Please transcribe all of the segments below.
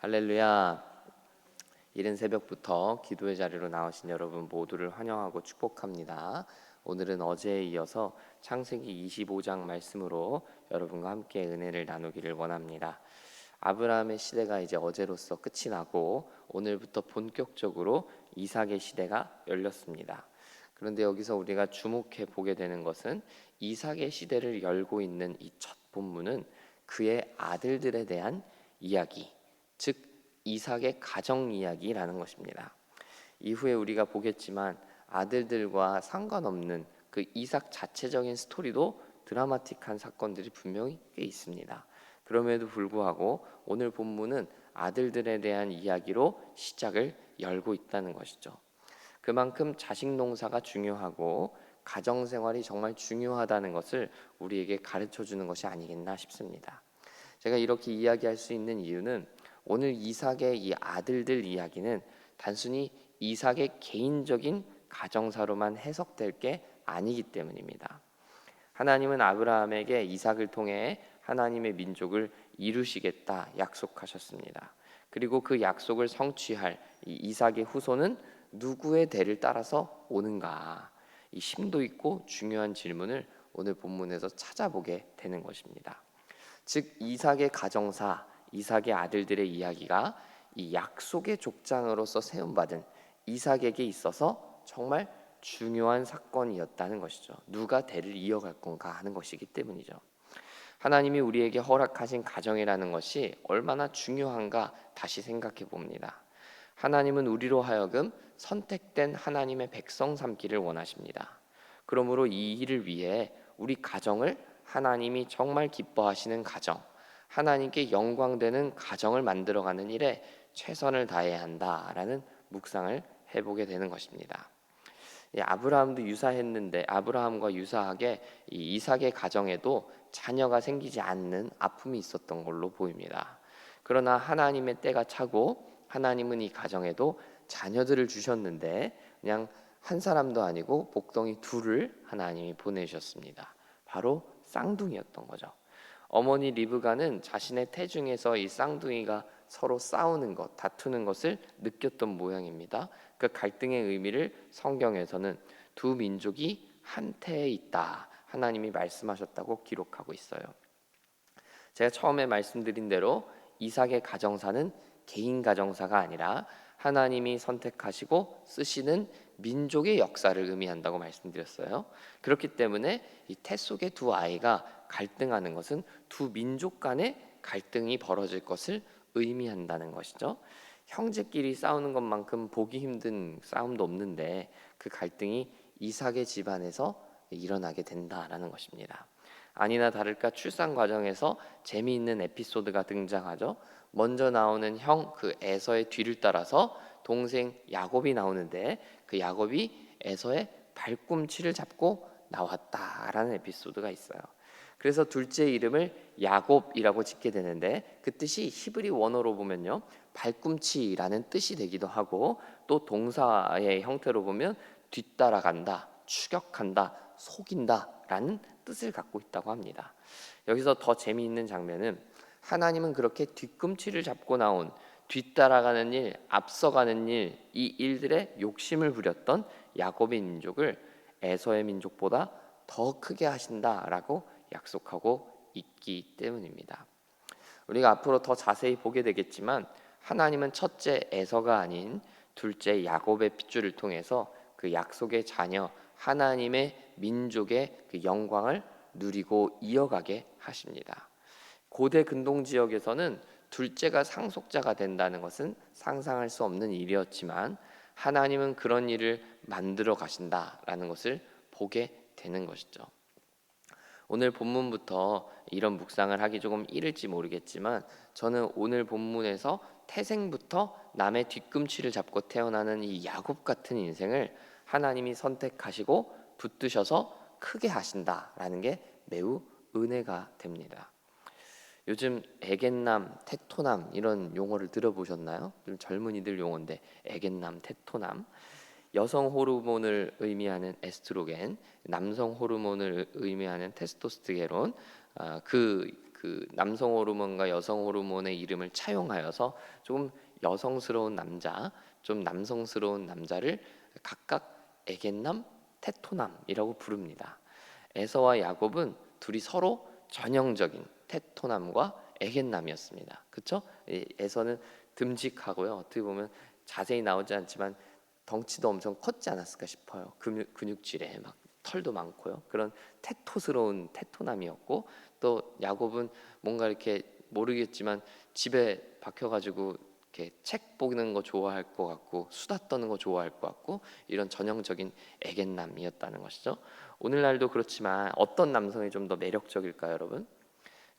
할렐루야. 이른 새벽부터 기도의 자리로 나오신 여러분 모두를 환영하고 축복합니다. 오늘은 어제에 이어서 창세기 25장 말씀으로 여러분과 함께 은혜를 나누기를 원합니다. 아브라함의 시대가 이제 어제로서 끝이 나고 오늘부터 본격적으로 이삭의 시대가 열렸습니다. 그런데 여기서 우리가 주목해 보게 되는 것은 이삭의 시대를 열고 있는 이 첫 본문은 그의 아들들에 대한 이야기, 즉 이삭의 가정 이야기라는 것입니다. 이후에 우리가 보겠지만 아들들과 상관없는 그 이삭 자체적인 스토리도 드라마틱한 사건들이 분명히 꽤 있습니다. 그럼에도 불구하고 오늘 본문은 아들들에 대한 이야기로 시작을 열고 있다는 것이죠. 그만큼 자식 농사가 중요하고 가정 생활이 정말 중요하다는 것을 우리에게 가르쳐 주는 것이 아니겠나 싶습니다. 제가 이렇게 이야기할 수 있는 이유는 오늘 이삭의 이 아들들 이야기는 단순히 이삭의 개인적인 가정사로만 해석될 게 아니기 때문입니다. 하나님은 아브라함에게 이삭을 통해 하나님의 민족을 이루시겠다 약속하셨습니다. 그리고 그 약속을 성취할 이 이삭의 후손은 누구의 대를 따라서 오는가? 이 심도 있고 중요한 질문을 오늘 본문에서 찾아보게 되는 것입니다. 즉 이삭의 가정사, 이삭의 아들들의 이야기가 이 약속의 족장으로서 세움받은 이삭에게 있어서 정말 중요한 사건이었다는 것이죠. 누가 대를 이어갈 건가 하는 것이기 때문이죠. 하나님이 우리에게 허락하신 가정이라는 것이 얼마나 중요한가 다시 생각해 봅니다. 하나님은 우리로 하여금 선택된 하나님의 백성 삼기를 원하십니다. 그러므로 이 일을 위해 우리 가정을 하나님이 정말 기뻐하시는 가정, 하나님께 영광되는 가정을 만들어가는 일에 최선을 다해야 한다라는 묵상을 해보게 되는 것입니다. 아브라함도 유사했는데 아브라함과 유사하게 이 이삭의 가정에도 자녀가 생기지 않는 아픔이 있었던 걸로 보입니다. 그러나 하나님의 때가 차고 하나님은 이 가정에도 자녀들을 주셨는데 그냥 한 사람도 아니고 복덩이 둘을 하나님이 보내셨습니다. 바로 쌍둥이였던 거죠. 어머니 리브가는 자신의 태중에서 이 쌍둥이가 서로 싸우는 것, 다투는 것을 느꼈던 모양입니다. 그 갈등의 의미를 성경에서는 두 민족이 한 태에 있다, 하나님이 말씀하셨다고 기록하고 있어요. 제가 처음에 말씀드린 대로 이삭의 가정사는 개인 가정사가 아니라 하나님이 선택하시고 쓰시는 민족의 역사를 의미한다고 말씀드렸어요. 그렇기 때문에 이 태 속의 두 아이가 갈등하는 것은 두 민족 간의 갈등이 벌어질 것을 의미한다는 것이죠. 형제끼리 싸우는 것만큼 보기 힘든 싸움도 없는데 그 갈등이 이삭의 집안에서 일어나게 된다라는 것입니다. 아니나 다를까 출산 과정에서 재미있는 에피소드가 등장하죠. 먼저 나오는 형 그 에서의 뒤를 따라서 동생 야곱이 나오는데 그 야곱이 에서의 발꿈치를 잡고 나왔다라는 에피소드가 있어요. 그래서 둘째 이름을 야곱이라고 짓게 되는데 그 뜻이 히브리 원어로 보면요 발꿈치라는 뜻이 되기도 하고 또 동사의 형태로 보면 뒤따라간다, 추격한다, 속인다라는 뜻을 갖고 있다고 합니다. 여기서 더 재미있는 장면은 하나님은 그렇게 뒤꿈치를 잡고 나온 뒤따라가는 일, 앞서가는 일, 이 일들에 욕심을 부렸던 야곱의 민족을 에서의 민족보다 더 크게 하신다라고 약속하고 있기 때문입니다. 우리가 앞으로 더 자세히 보게 되겠지만 하나님은 첫째 에서가 아닌 둘째 야곱의 핏줄을 통해서 그 약속의 자녀 하나님의 민족의 그 영광을 누리고 이어가게 하십니다. 고대 근동 지역에서는 둘째가 상속자가 된다는 것은 상상할 수 없는 일이었지만 하나님은 그런 일을 만들어 가신다라는 것을 보게 되는 것이죠. 오늘 본문부터 이런 묵상을 하기 조금 이를지 모르겠지만 저는 오늘 본문에서 태생부터 남의 뒤꿈치를 잡고 태어나는 이 야곱 같은 인생을 하나님이 선택하시고 붙드셔서 크게 하신다라는 게 매우 은혜가 됩니다. 요즘 애견남, 테토남 이런 용어를 들어보셨나요? 좀 젊은이들 용어인데 애견남, 테토남. 여성 호르몬을 의미하는 에스트로겐, 남성 호르몬을 의미하는 테스토스테론, 그 그 남성 호르몬과 여성 호르몬의 이름을 차용하여서 조금 여성스러운 남자, 좀 남성스러운 남자를 각각 에겐남, 테토남이라고 부릅니다. 에서와 야곱은 둘이 서로 전형적인 테토남과 에겐남이었습니다. 그렇죠? 에서는 듬직하고요. 어떻게 보면 자세히 나오지 않지만 덩치도 엄청 컸지 않았을까 싶어요. 근육질에 막 털도 많고요. 그런 테토스러운 테토남이었고, 또 야곱은 뭔가 이렇게 모르겠지만 집에 박혀가지고 이렇게 책 보는 거 좋아할 것 같고 수다 떠는 거 좋아할 것 같고 이런 전형적인 애견남이었다는 것이죠. 오늘날도 그렇지만 어떤 남성이 좀 더 매력적일까요, 여러분?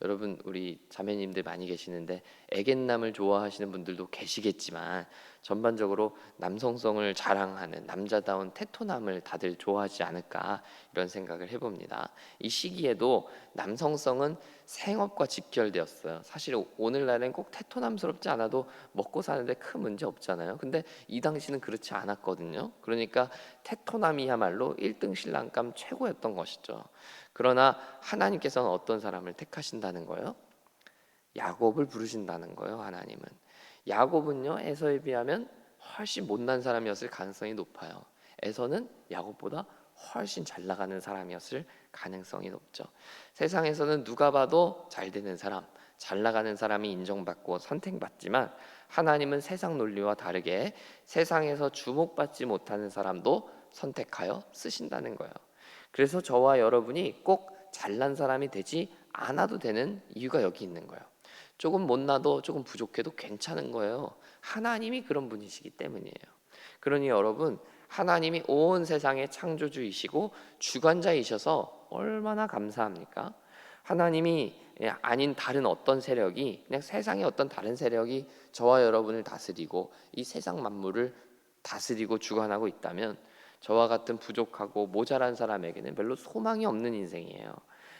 여러분 우리 자매님들 많이 계시는데 애견남을 좋아하시는 분들도 계시겠지만 전반적으로 남성성을 자랑하는 남자다운 테토남을 다들 좋아하지 않을까 이런 생각을 해봅니다. 이 시기에도 남성성은 생업과 직결되었어요. 사실 오늘날엔 꼭 테토남스럽지 않아도 먹고 사는데 큰 문제 없잖아요. 근데 이 당시는 그렇지 않았거든요. 그러니까 테토남이야말로 1등 신랑감 최고였던 것이죠. 그러나 하나님께서는 어떤 사람을 택하신다는 거예요? 야곱을 부르신다는 거예요. 하나님은 야곱은요 에서에 비하면 훨씬 못난 사람이었을 가능성이 높아요. 에서는 야곱보다 훨씬 잘 나가는 사람이었을 가능성이 높죠. 세상에서는 누가 봐도 잘 되는 사람, 잘 나가는 사람이 인정받고 선택받지만 하나님은 세상 논리와 다르게 세상에서 주목받지 못하는 사람도 선택하여 쓰신다는 거예요. 그래서 저와 여러분이 꼭 잘난 사람이 되지 않아도 되는 이유가 여기 있는 거예요. 조금 못나도 조금 부족해도 괜찮은 거예요. 하나님이 그런 분이시기 때문이에요. 그러니 여러분, 하나님이 온 세상의 창조주이시고 주관자이셔서 얼마나 감사합니까? 하나님이 아닌 다른 어떤 세력이, 그냥 세상의 어떤 다른 세력이 저와 여러분을 다스리고 이 세상 만물을 다스리고 주관하고 있다면 저와 같은 부족하고 모자란 사람에게는 별로 소망이 없는 인생이에요.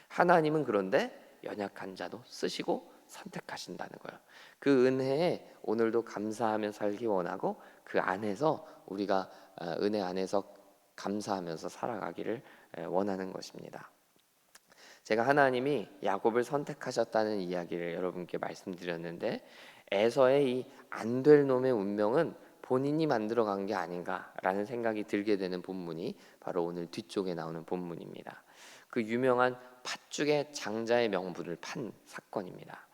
하나님은 그런데 연약한 자도 쓰시고 선택하신다는 거예요. 그 은혜에 오늘도 감사하며 살기 원하고 그 안에서 우리가 은혜 안에서 감사하면서 살아가기를 원하는 것입니다. 제가 하나님이 야곱을 선택하셨다는 이야기를 여러분께 말씀드렸는데 에서의 이 안 될 놈의 운명은 본인이 만들어간 게 아닌가라는 생각이 들게 되는 본문이 바로 오늘 뒤쪽에 나오는 본문입니다. 그 유명한 팥죽의 장자의 명분을 판 사건입니다.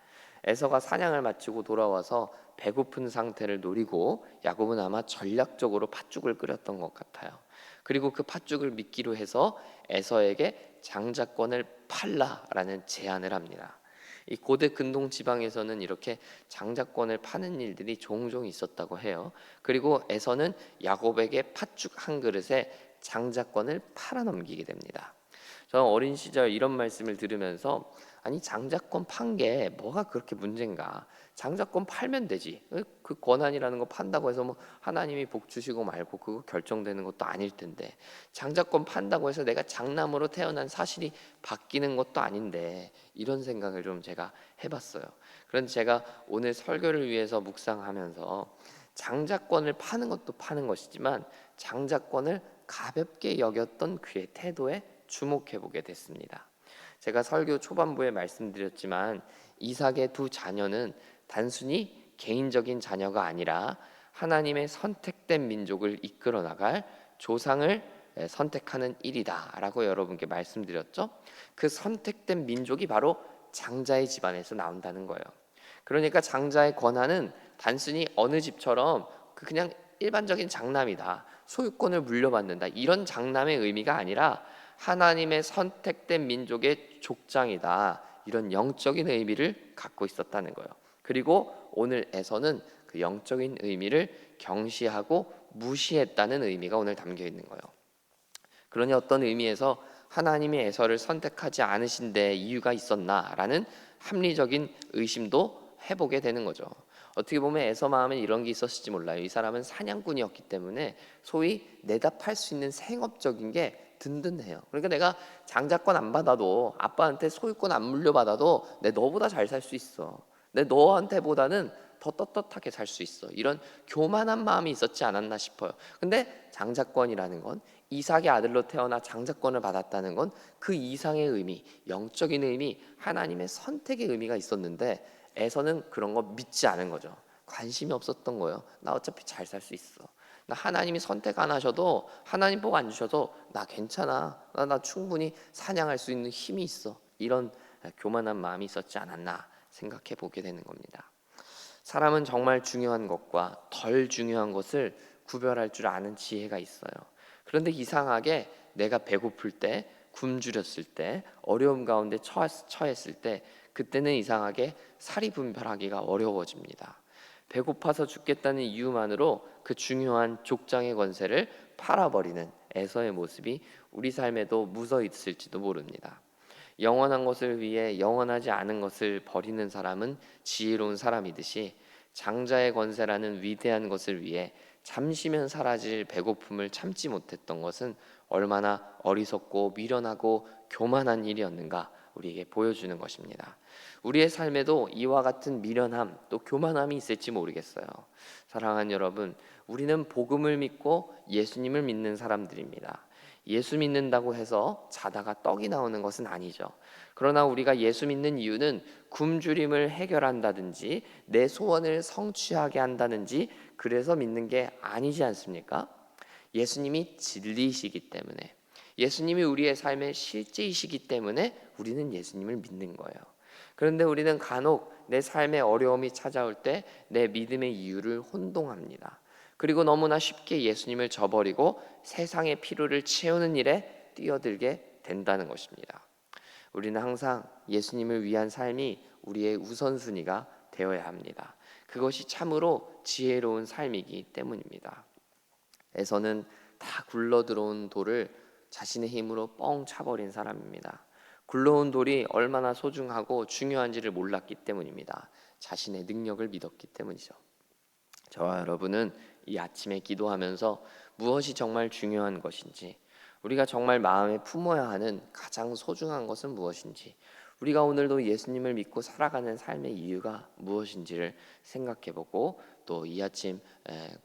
에서가 사냥을 마치고 돌아와서 배고픈 상태를 노리고 야곱은 아마 전략적으로 팥죽을 끓였던 것 같아요. 그리고 그 팥죽을 미끼로 해서 에서에게 장자권을 팔라라는 제안을 합니다. 이 고대 근동 지방에서는 이렇게 장자권을 파는 일들이 종종 있었다고 해요. 그리고 에서는 야곱에게 팥죽 한 그릇에 장자권을 팔아 넘기게 됩니다. 저는 어린 시절 이런 말씀을 들으면서 아니 장자권 판 게 뭐가 그렇게 문제인가? 장자권 팔면 되지. 그 권한이라는 거 판다고 해서 뭐 하나님이 복 주시고 말고 그거 결정되는 것도 아닐 텐데 장자권 판다고 해서 내가 장남으로 태어난 사실이 바뀌는 것도 아닌데 이런 생각을 좀 제가 해봤어요. 그런데 제가 오늘 설교를 위해서 묵상하면서 장자권을 파는 것도 파는 것이지만 장자권을 가볍게 여겼던 그의 태도에 주목해 보게 됐습니다. 제가 설교 초반부에 말씀드렸지만 이삭의 두 자녀는 단순히 개인적인 자녀가 아니라 하나님의 선택된 민족을 이끌어 나갈 조상을 선택하는 일이다라고 여러분께 말씀드렸죠. 그 선택된 민족이 바로 장자의 집안에서 나온다는 거예요. 그러니까 장자의 권한은 단순히 어느 집처럼 그냥 일반적인 장남이다, 소유권을 물려받는다 이런 장남의 의미가 아니라 하나님의 선택된 민족의 족장이다 이런 영적인 의미를 갖고 있었다는 거예요. 그리고 오늘 에서는 그 영적인 의미를 경시하고 무시했다는 의미가 오늘 담겨 있는 거예요. 그러니 어떤 의미에서 하나님이 에서를 선택하지 않으신 데 이유가 있었나라는 합리적인 의심도 해보게 되는 거죠. 어떻게 보면 에서 마음에 이런 게 있었을지 몰라요. 이 사람은 사냥꾼이었기 때문에 소위 내다 팔 수 있는 생업적인 게 든든해요. 그러니까 내가 장자권 안 받아도 아빠한테 소유권 안 물려받아도 내 너보다 잘 살 수 있어. 내 너한테보다는 더 떳떳하게 살 수 있어. 이런 교만한 마음이 있었지 않았나 싶어요. 근데 장자권이라는 건 이삭의 아들로 태어나 장자권을 받았다는 건 그 이상의 의미, 영적인 의미, 하나님의 선택의 의미가 있었는데 에서는 그런 거 믿지 않은 거죠. 관심이 없었던 거예요. 나 어차피 잘 살 수 있어. 나 하나님이 선택 안 하셔도, 하나님 복 안 주셔도 나 괜찮아. 나 충분히 사냥할 수 있는 힘이 있어. 이런 교만한 마음이 있었지 않았나 생각해 보게 되는 겁니다. 사람은 정말 중요한 것과 덜 중요한 것을 구별할 줄 아는 지혜가 있어요. 그런데 이상하게 내가 배고플 때, 굶주렸을 때, 어려움 가운데 처했을 때, 그때는 이상하게 사리 분별하기가 어려워집니다. 배고파서 죽겠다는 이유만으로 그 중요한 족장의 권세를 팔아버리는 에서의 모습이 우리 삶에도 묻어 있을지도 모릅니다. 영원한 것을 위해 영원하지 않은 것을 버리는 사람은 지혜로운 사람이듯이, 장자의 권세라는 위대한 것을 위해 잠시면 사라질 배고픔을 참지 못했던 것은 얼마나 어리석고 미련하고 교만한 일이었는가 우리에게 보여주는 것입니다. 우리의 삶에도 이와 같은 미련함 또 교만함이 있을지 모르겠어요. 사랑하는 여러분, 우리는 복음을 믿고 예수님을 믿는 사람들입니다. 예수 믿는다고 해서 자다가 떡이 나오는 것은 아니죠. 그러나 우리가 예수 믿는 이유는 굶주림을 해결한다든지 내 소원을 성취하게 한다든지 그래서 믿는 게 아니지 않습니까? 예수님이 진리이시기 때문에, 예수님이 우리의 삶의 실제이시기 때문에 우리는 예수님을 믿는 거예요. 그런데 우리는 간혹 내 삶의 어려움이 찾아올 때 내 믿음의 이유를 혼동합니다. 그리고 너무나 쉽게 예수님을 저버리고 세상의 필요를 채우는 일에 뛰어들게 된다는 것입니다. 우리는 항상 예수님을 위한 삶이 우리의 우선순위가 되어야 합니다. 그것이 참으로 지혜로운 삶이기 때문입니다. 에서는 다 굴러들어온 돌을 자신의 힘으로 뻥 차버린 사람입니다. 굴러온 돌이 얼마나 소중하고 중요한지를 몰랐기 때문입니다. 자신의 능력을 믿었기 때문이죠. 저와 여러분은 이 아침에 기도하면서 무엇이 정말 중요한 것인지, 우리가 정말 마음에 품어야 하는 가장 소중한 것은 무엇인지, 우리가 오늘도 예수님을 믿고 살아가는 삶의 이유가 무엇인지를 생각해보고 또 이 아침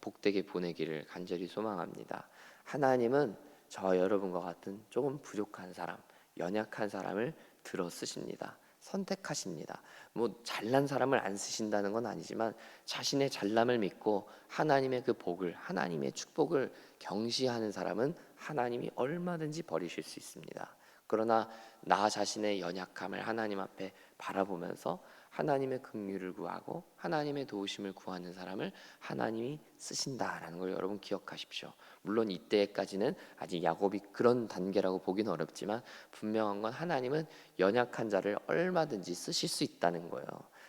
복되게 보내기를 간절히 소망합니다. 하나님은 저 여러분과 같은 조금 부족한 사람, 연약한 사람을 들어 쓰십니다. 선택하십니다. 뭐 잘난 사람을 안 쓰신다는 건 아니지만 자신의 잘남을 믿고 하나님의 그 복을, 하나님의 축복을 경시하는 사람은 하나님이 얼마든지 버리실 수 있습니다. 그러나 나 자신의 연약함을 하나님 앞에 바라보면서 하나님의 긍휼을 구하고 하나님의 도우심을 구하는 사람을 하나님이 쓰신다라는 걸 여러분 기억하십시오. 물론 이때까지는 아직 야곱이 그런 단계라고 보기는 어렵지만 분명한 건 하나님은 연약한 자를 얼마든지 쓰실 수 있다는 거예요.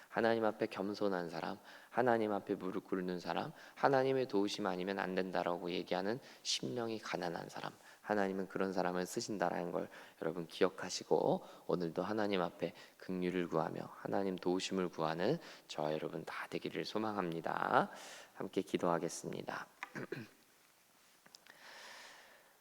하나님 앞에 겸손한 사람, 하나님 앞에 무릎 꿇는 사람, 하나님의 도우심 아니면 안 된다라고 얘기하는 심령이 가난한 사람, 하나님은 그런 사람을 쓰신다라는 걸 여러분 기억하시고 오늘도 하나님 앞에 긍휼을 구하며 하나님 도우심을 구하는 저와 여러분 다 되기를 소망합니다. 함께 기도하겠습니다.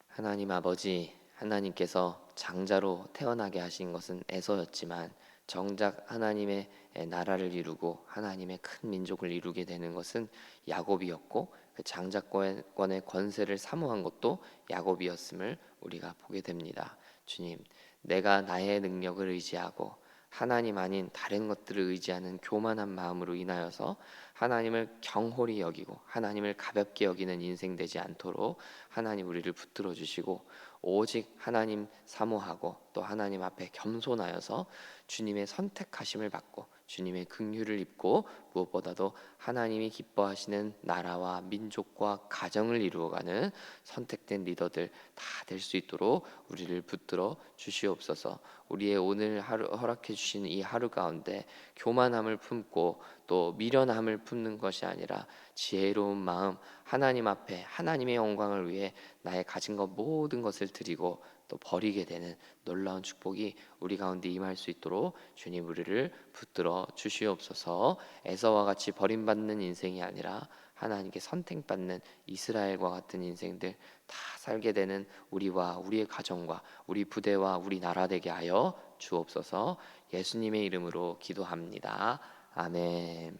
하나님 아버지, 하나님께서 장자로 태어나게 하신 것은 에서였지만 정작 하나님의 나라를 이루고 하나님의 큰 민족을 이루게 되는 것은 야곱이었고, 그 장자권의 권세를 사모한 것도 야곱이었음을 우리가 보게 됩니다. 주님, 내가 나의 능력을 의지하고 하나님 아닌 다른 것들을 의지하는 교만한 마음으로 인하여서 하나님을 경홀히 여기고 하나님을 가볍게 여기는 인생 되지 않도록 하나님 우리를 붙들어 주시고 오직 하나님 사모하고 또 하나님 앞에 겸손하여서 주님의 선택하심을 받고 주님의 긍휼을 입고 무엇보다도 하나님이 기뻐하시는 나라와 민족과 가정을 이루어가는 선택된 리더들 다 될 수 있도록 우리를 붙들어 주시옵소서. 우리의 오늘 하루 허락해 주신 이 하루 가운데 교만함을 품고 또 미련함을 품는 것이 아니라 지혜로운 마음, 하나님 앞에 하나님의 영광을 위해 나의 가진 것 모든 것을 드리고 또 버리게 되는 놀라운 축복이 우리 가운데 임할 수 있도록 주님 우리를 붙들어 주시옵소서. 에서와 같이 버림받는 인생이 아니라 하나님께 선택받는 이스라엘과 같은 인생들 다 살게 되는 우리와 우리의 가정과 우리 부대와 우리 나라 되게 하여 주옵소서. 예수님의 이름으로 기도합니다. 아멘.